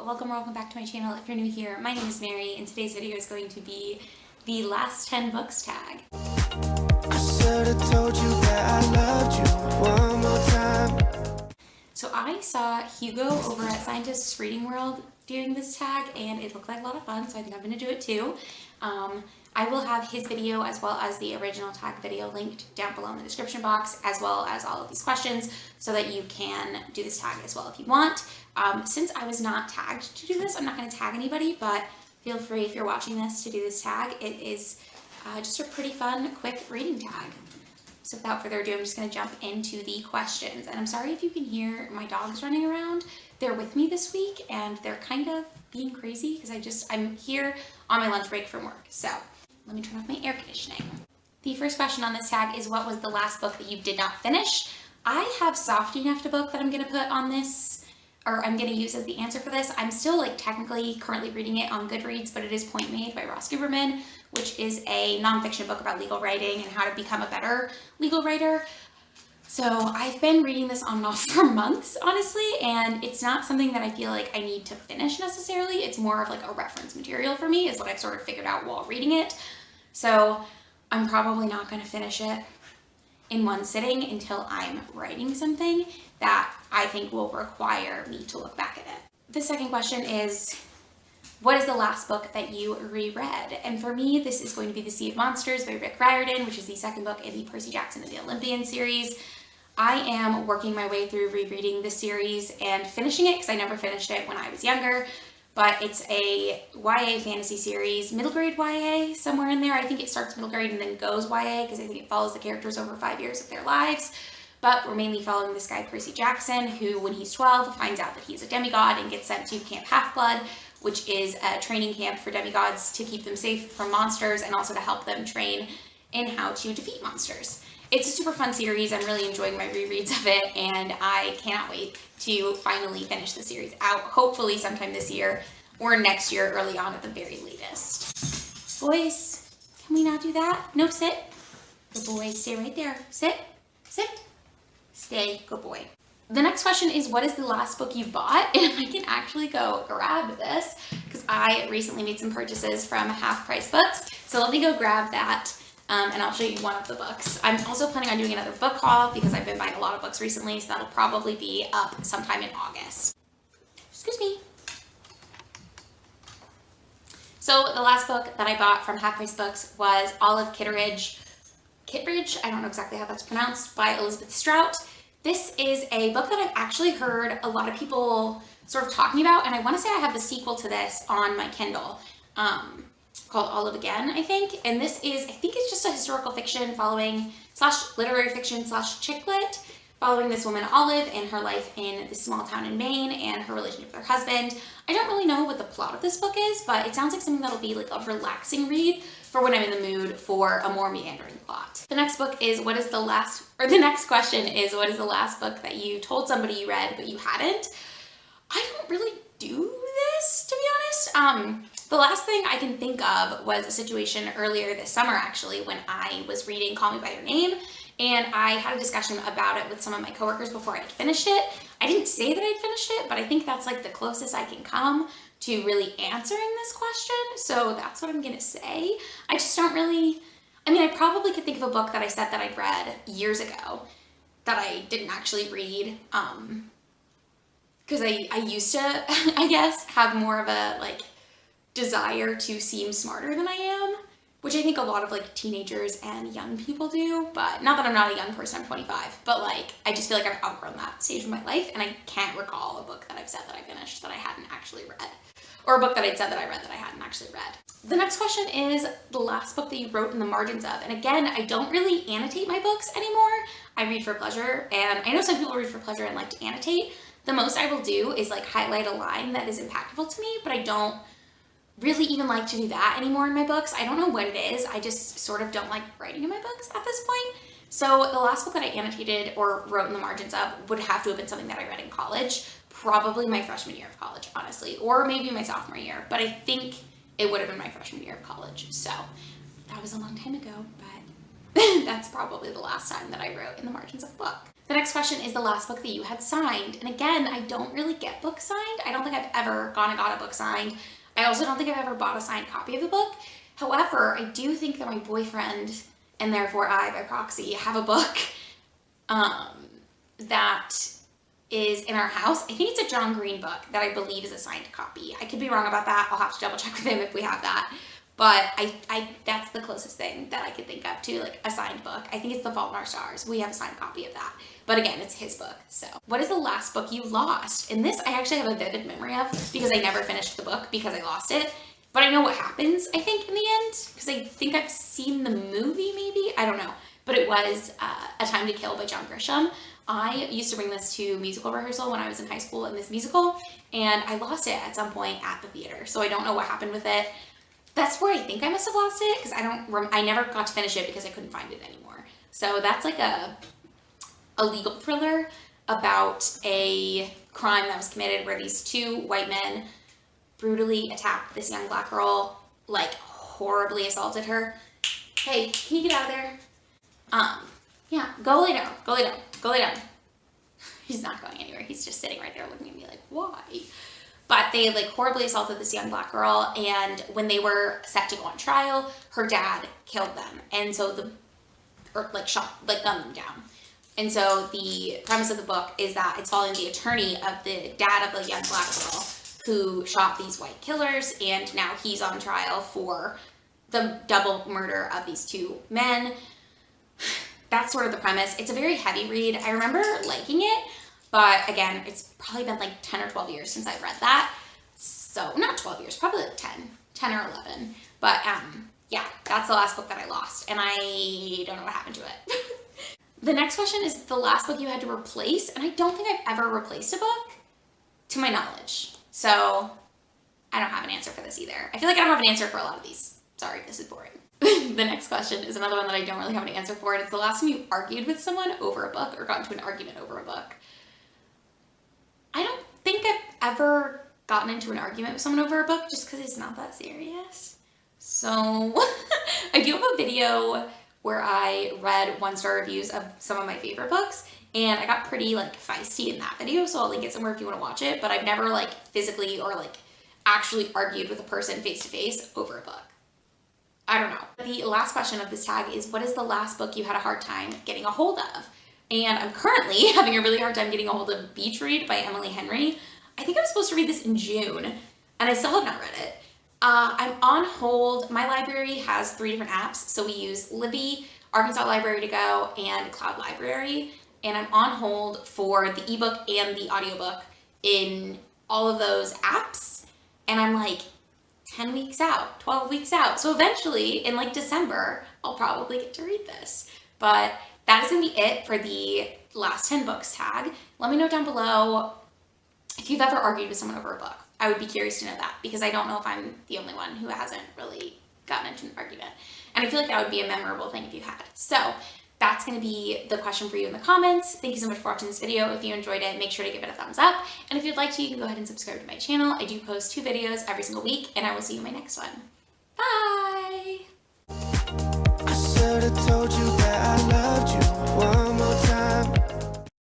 welcome or welcome back to my channel. If you're new here, my name is Mary, and today's video is going to be the last 10 books tag. I should have told you that I loved you one more time. So I saw Hugo over at Scientist's Reading World doing this tag, and it looked like a lot of fun, so I think I'm going to do it too. I will have his video as well as the original tag video linked down below in the description box, as well as all of these questions, so that you can do this tag as well if you want. Since I was not tagged to do this, I'm not going to tag anybody, but feel free if you're watching this to do this tag. It is just a pretty fun, quick reading tag. So without further ado, I'm just going to jump into the questions. And I'm sorry if you can hear my dogs running around. They're with me this week, and they're kind of being crazy because I'm here on my lunch break from work. So let me turn off my air conditioning. The first question on this tag is, what was the last book that you did not finish? I have Soft Enough to book that I'm going to put on this, or I'm going to use as the answer for this. I'm still technically currently reading it on Goodreads, but it is Point Made by Ross Guberman, which is a nonfiction book about legal writing and how to become a better legal writer. So I've been reading this on and off for months, honestly, and it's not something that I feel like I need to finish necessarily. It's more of a reference material for me, is what I've sort of figured out while reading it. So I'm probably not going to finish it in one sitting until I'm writing something that I think will require me to look back at it. The second question is, what is the last book that you reread? And for me, this is going to be The Sea of Monsters by Rick Riordan, which is the second book in the Percy Jackson and the Olympian series. I am working my way through rereading this series and finishing it because I never finished it when I was younger. But it's a YA fantasy series, middle grade YA, somewhere in there. I think it starts middle grade and then goes YA because I think it follows the characters over 5 years of their lives. But we're mainly following this guy, Percy Jackson, who when he's 12 finds out that he's a demigod and gets sent to Camp Half-Blood, which is a training camp for demigods to keep them safe from monsters and also to help them train in how to defeat monsters. It's a super fun series. I'm really enjoying my rereads of it, and I cannot wait to finally finish the series out, hopefully sometime this year or next year, early on at the very latest. Boys, can we not do that? No, sit. Good boy, stay right there. Sit, sit, stay, good boy. The next question is, what is the last book you bought? And I can actually go grab this because I recently made some purchases from Half Price Books. So let me go grab that. And I'll show you one of the books. I'm also planning on doing another book haul because I've been buying a lot of books recently, so that'll probably be up sometime in August. Excuse me. So the last book that I bought from Half Price Books was Olive Kitteridge, I don't know exactly how that's pronounced, by Elizabeth Strout. This is a book that I've actually heard a lot of people sort of talking about, and I want to say I have the sequel to this on my Kindle. Called Olive Again, I think. And this is, I think it's just a historical fiction following, / literary fiction / chick lit, following this woman Olive and her life in this small town in Maine and her relationship with her husband. I don't really know what the plot of this book is, but it sounds like something that'll be a relaxing read for when I'm in the mood for a more meandering plot. The next book is, the next question is, what is the last book that you told somebody you read but you hadn't? I don't really do this, to be honest. The last thing I can think of was a situation earlier this summer, actually, when I was reading Call Me By Your Name, and I had a discussion about it with some of my coworkers before I had finished it. I didn't say that I'd finished it, but I think that's the closest I can come to really answering this question, so that's what I'm gonna say. I just don't really, I probably could think of a book that I said that I'd read years ago that I didn't actually read, because I used to, I guess, have more of a, desire to seem smarter than I am, which I think a lot of teenagers and young people do, but not that I'm not a young person, I'm 25, but I just feel like I've outgrown that stage of my life, and I can't recall a book that I've said that I finished that I hadn't actually read, or a book that I'd said that I read that I hadn't actually read. The next question is the last book that you wrote in the margins of, and again, I don't really annotate my books anymore. I read for pleasure, and I know some people read for pleasure and like to annotate. The most I will do is highlight a line that is impactful to me, but I don't really even like to do that anymore in my books. I don't know what it is. I just sort of don't like writing in my books at this point. So the last book that I annotated or wrote in the margins of would have to have been something that I read in college, probably my freshman year of college, honestly, or maybe my sophomore year, but I think it would have been my freshman year of college. So that was a long time ago, but That's probably the last time that I wrote in the margins of a book. The next question is the last book that you had signed. And again, I don't really get books signed. I don't think I've ever gone and got a book signed. I also don't think I've ever bought a signed copy of the book. However, I do think that my boyfriend, and therefore I, by proxy, have a book that is in our house. I think it's a John Green book that I believe is a signed copy. I could be wrong about that. I'll have to double check with him if we have that. But I that's the closest thing that I could think of to like a signed book. I think it's The Fault in Our Stars. We have a signed copy of that. But again, it's his book. So what is the last book you lost? And this I actually have a vivid memory of because I never finished the book because I lost it. But I know what happens, I think, in the end. Because I think I've seen the movie, maybe? I don't know. But it was A Time to Kill by John Grisham. I used to bring this to musical rehearsal when I was in high school in this musical. And I lost it at some point at the theater. So I don't know what happened with it. That's where I think I must have lost it because I never got to finish it because I couldn't find it anymore. So that's like a legal thriller about a crime that was committed where these two white men brutally attacked this young black girl, like horribly assaulted her. Hey, can you get out of there? Yeah, go lay down, go lay down, go lay down. He's not going anywhere. He's just sitting right there looking at me like, why? But they like horribly assaulted this young black girl, and when they were set to go on trial, her dad killed them, and so gunned them down. And so the premise of the book is that it's following the attorney of the dad of the young black girl who shot these white killers, and now he's on trial for the double murder of these two men. That's sort of the premise. It's a very heavy read. I remember liking it. But again, it's probably been like 10 or 12 years since I've read that. So, not 12 years, probably like 10 or 11. But yeah, that's the last book that I lost. And I don't know what happened to it. The next question is the last book you had to replace. And I don't think I've ever replaced a book, to my knowledge. So, I don't have an answer for this either. I feel like I don't have an answer for a lot of these. Sorry, this is boring. The next question is another one that I don't really have an answer for. And it's the last time you argued with someone over a book or got into an argument over a book. I don't think I've ever gotten into an argument with someone over a book just because it's not that serious. So I do have a video where I read 1-star reviews of some of my favorite books, and I got pretty like feisty in that video, so I'll link it somewhere if you want to watch it. But I've never like physically or like actually argued with a person face to face over a book. I don't know. The last question of this tag is, what is the last book you had a hard time getting a hold of? And I'm currently having a really hard time getting a hold of Beach Read by Emily Henry. I think I was supposed to read this in June, and I still have not read it. I'm on hold. My library has 3 different apps. So we use Libby, Arkansas Library to Go, and Cloud Library. And I'm on hold for the ebook and the audiobook in all of those apps. And I'm like 10 weeks out, 12 weeks out. So eventually, in like December, I'll probably get to read this. But that is going to be it for the last 10 books tag. Let me know down below if you've ever argued with someone over a book. I would be curious to know that because I don't know if I'm the only one who hasn't really gotten into an argument. And I feel like that would be a memorable thing if you had. So that's going to be the question for you in the comments. Thank you so much for watching this video. If you enjoyed it, make sure to give it a thumbs up. And if you'd like to, you can go ahead and subscribe to my channel. I do post 2 videos every single week, and I will see you in my next one. Bye!